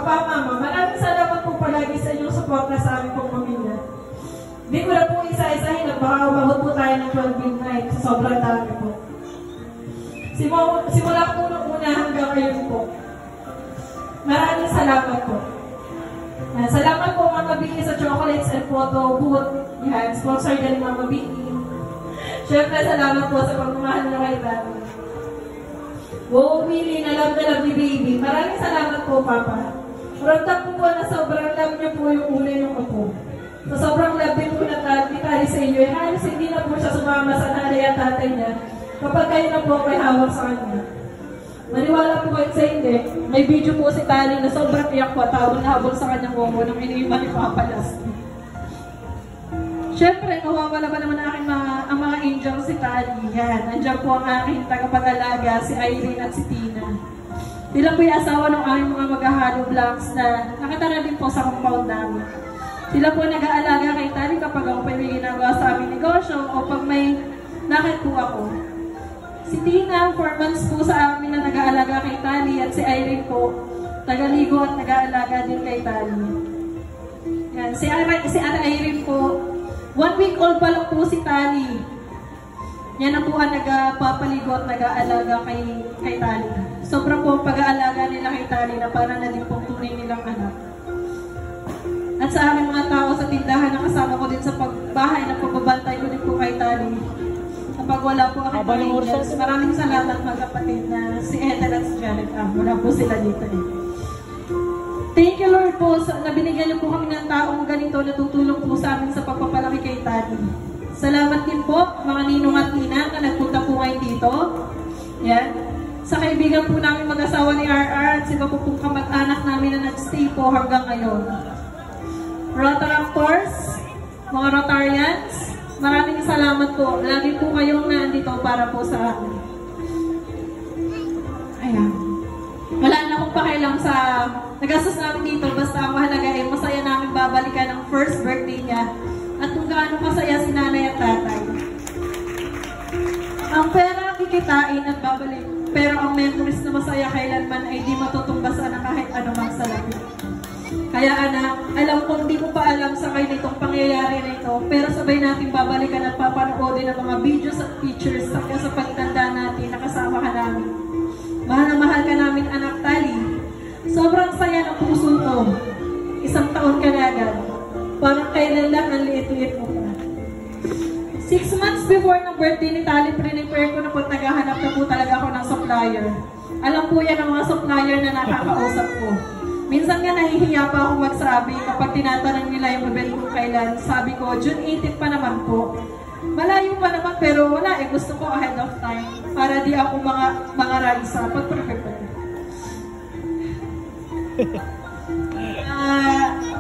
Papa, Mama, maraming salamat po palagi sa inyong suporta sa aming pong pamilya. Hindi ko na po isa-isahin at baka umabot po tayo ng 12 midnight sa sobrang dami po. Simula po nung una hanggang ngayon po. Maraming salamat po. Salamat po Mama Vicky sa chocolates and photo booth. Yan, sponsor din ni Mama Vicky. Siyempre, salamat po sa pagmamahal niyo kay Daddy. Wow, Willie, na love ni baby. Maraming salamat po, Papa. Ramdam po na sobrang love niyo po yung ulay ng apo. Sa sobrang love din po na Tali sa inyo, halos hindi na po siya sumama sa nanay at tatay niya kapag kayo na po may hawak sa kanya. Maniwala po kayo sa hindi, may video po si Tali na sobrang iyak po at habol sa kanyang momo nung iniiwan ni Papa Lasty. Siyempre, nawawala ba naman ang mga angels si Tali. Yan, nandiyan po ang aking tagapag-alaga, si Irene at si Tina. Sila po yung asawa ng aming mga mag-ahalo vlogs na nakatara din po sa compound namin. Sila po nag-aalaga kay Tali kapag ako pa may ginagawa sa aming negosyo o pag may nakit po ako. Si Tina, 4 months po sa amin na nag-aalaga kay Tali at si Irene po, tagaligo at nag-aalaga din kay Tali. Yan, si Ate Irene po, 1 week old pa lang po si Tali. Yan na po ang nagpapaligo at nag-aalaga kay Tali. Sobra po pag-aalaga nila kay Tali na para na din pong tunay nilang anak. At sa aming mga tao sa tindahan na kasama ko din sa pagbahay na pagbabantay ko din po kay Tali. Kapag wala po aking panginggan, maraming salamat mga kapatid na si Ethel at si Janet. Wala po sila dito eh. Thank you Lord po na binigyan niyo po kami ng taong ganito na tutulong po sa amin sa pagpapalaki kay Tali. Salamat din po mga ninong at ninang na nagpunta po ngayon dito. Yan. Sa kaibigan po namin mag-asawa ni RR at si po pong kamag-anak namin na nag-stay po hanggang ngayon. Rotaractors, mga Rotarians, maraming salamat po. Lagi po kayong nandito para po sa amin. Ayan. Wala na akong pakialam sa nagastos namin dito. Basta ang mahalaga ay masaya namin babalikan ang first birthday niya at kung gaano masaya si nanay at tatay. Ang pera kikitain at babalik. Pero ang memories na masaya kailanman ay di matutumbasan na kahit anumang salapi. Kaya anak, alam kong di ko pa alam sa kayo nitong pangyayari na ito, pero sabay natin babalikan at papanoodin ang mga videos at pictures sa pagtanda natin na kasama ka namin. Mahal na mahal ka namin anak Tali. Sobrang saya ng puso ko. 1 taon ka na agad. Parang kailan lang ang liit-liit mo pa. 6 months before ng birthday ni Tali, prepare ko na po naghahanap na po talaga ako ng supplier. Alam po yan ang mga supplier na nakakausap ko. Minsan nga nahihiya pa ako magsabi kapag tinatanong nila yung event kung kailan. Sabi ko, June 18 pa naman po. Malayo pa naman pero wala eh. Gusto ko ahead of time para di ako mga ralisa pag-prepare.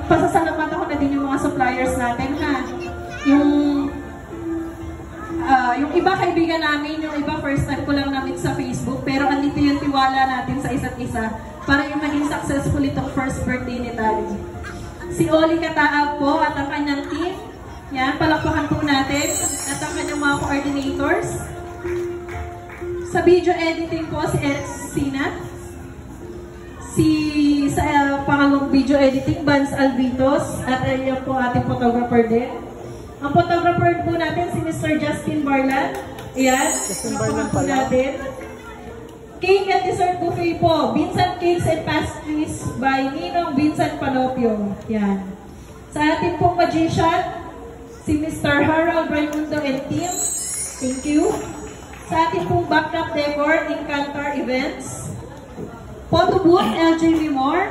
Pasasalamatan ko na din yung mga suppliers natin ha. Yung iba kaibigan namin, yung iba first time ko lang na-meet sa Facebook, pero andito yung tiwala natin sa isa't isa para yung maging successful itong first birthday ni Tali. Si Oli Kataab po at ang kanyang team. Yan, palakpakan po natin at ang kanyang mga coordinators. Sa video editing po si Sina. Sa pangalawang video editing, Vance Alvitos at ayun po ating photographer din. Ang photographer po natin si Mr. Justin Barlan. Ayan, palakpakan po natin. Cake and dessert buffet po, Vincent Cakes and Pastries by Ninong Vincent Panopio. Yan. Sa ating pong magician, si Mr. Harold Raimundo and team. Thank you. Sa ating pong backdrop decor, Encantar Events. Photo booth, LJ Mimor.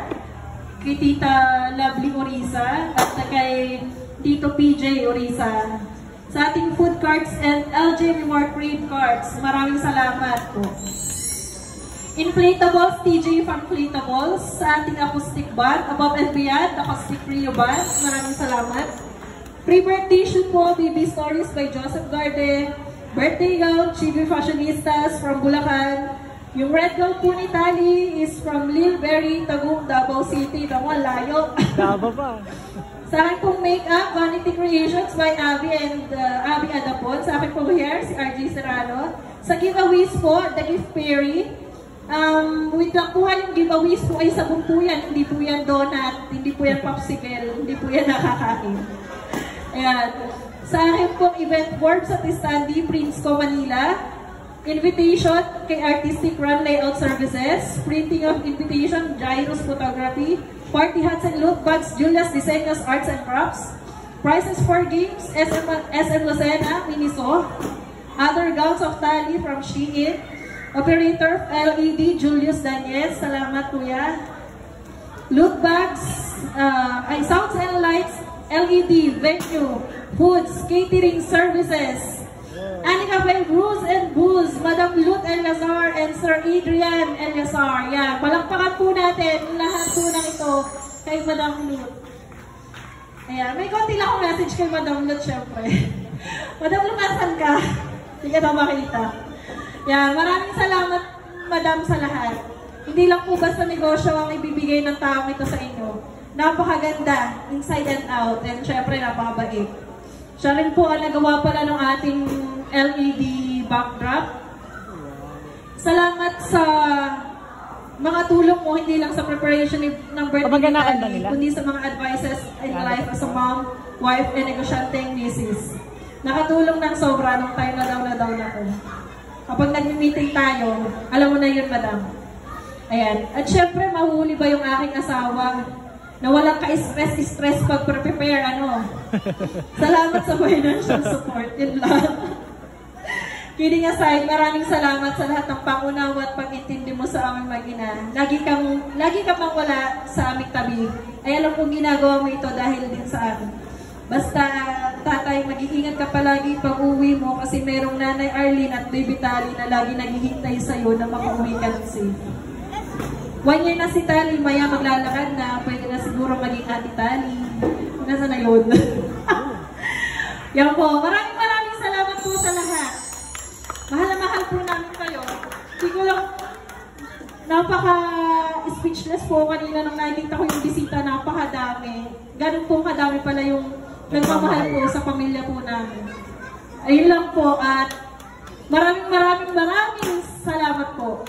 Kay Tita Lovely Orisa at kay Tito PJ Orisa. Sa ating food carts and LJ Mimor crave carts. Maraming salamat po. Inflatables, TJ from Inflatables. Sa ating acoustic band, Above and Beyond, acoustic Rio band. Maraming salamat. Free birthday shoot po, BB Stories by Joseph Garde. Birthday gown, Chibi Fashionistas from Bulacan. Yung red gown po ni Tali is from Lil Berry, Tagum, Davao City. Naku, layo. Davao pa. Sa akin pong makeup, Vanity Creations by Abby and Abby Adapon. Sa akin pong hair, si RJ Serrano. Sa giveaways po, The Gift Fairy. Wait lang po yung giveaways po ay sabon po yan, hindi po yan donut, hindi po yan popsicle, hindi po yan nakakain. Ayan. Sa akin pong event board sa Tistandi, Prinsco, Manila. Invitation kay Artistic Run Layout Services. Printing of invitation, Gyros Photography. Party hats and loot bags, Julius Diseños Arts and Crafts. Prizes for games, SM Lucena, Miniso. Other gowns of tally from Shein. Operator LED, Julius Daniel. Salamat, kuya. Loot bags, sounds and lights, LED, venue, foods, catering services. Anika by Bruce and Booze, Madam Lut Eliazar and Sir Adrian Eliazar. Yan, palakpakan po natin lahat po ng ito kay Madam Lut. Ayan, may konti lang akong message kay Madam Lut, syempre. Madam Lut, nasan ka? Hindi ka na makita. Yan, maraming salamat, Madam, sa lahat. Hindi lang po basta negosyo ang ibibigay ng taong ito sa inyo. Napakaganda, inside and out, and syempre napakabait. Siya rin po ang nagawa pala ng ating LED backdrop. Salamat sa mga tulong mo, hindi lang sa preparation ng birthday ni kundi sa mga advices in life as a mom, wife, and negosyanteng misis. Nakatulong ng sobra nung time na daw na ko. Kapag nag-meeting tayo, alam mo na yun, Madam. Ayan. At syempre, mahuli ba yung aking asawa na walang ka-stress pag prepare, ano? Salamat sa financial support. Yun lang. Kidding aside, maraming salamat sa lahat ng pangunawa at pag-intindi mo sa aming mag-ina. Lagi ka mang wala sa aming tabi. Ay alam kong ginagawa mo ito dahil din sa amin. Basta, tatay, mag-iingat ka palagi pag uwi mo kasi merong nanay Arlene at baby Tali na lagi naghihintay sa'yo na makauwi ka ng safe. 1 year na si Tali, maya maglalakad na, pwede na siguro maging ati Tali. Nasa na yun? Yan po, maraming salamat po sa lahat. Mahal na mahal po namin kayo. Hindi ko lang, napaka-speechless po kanina nang nakikita ko yung bisita, napakadami. Ganun po kadami pala yung nagmamahal po sa pamilya po namin. Ayun lang po at maraming salamat po.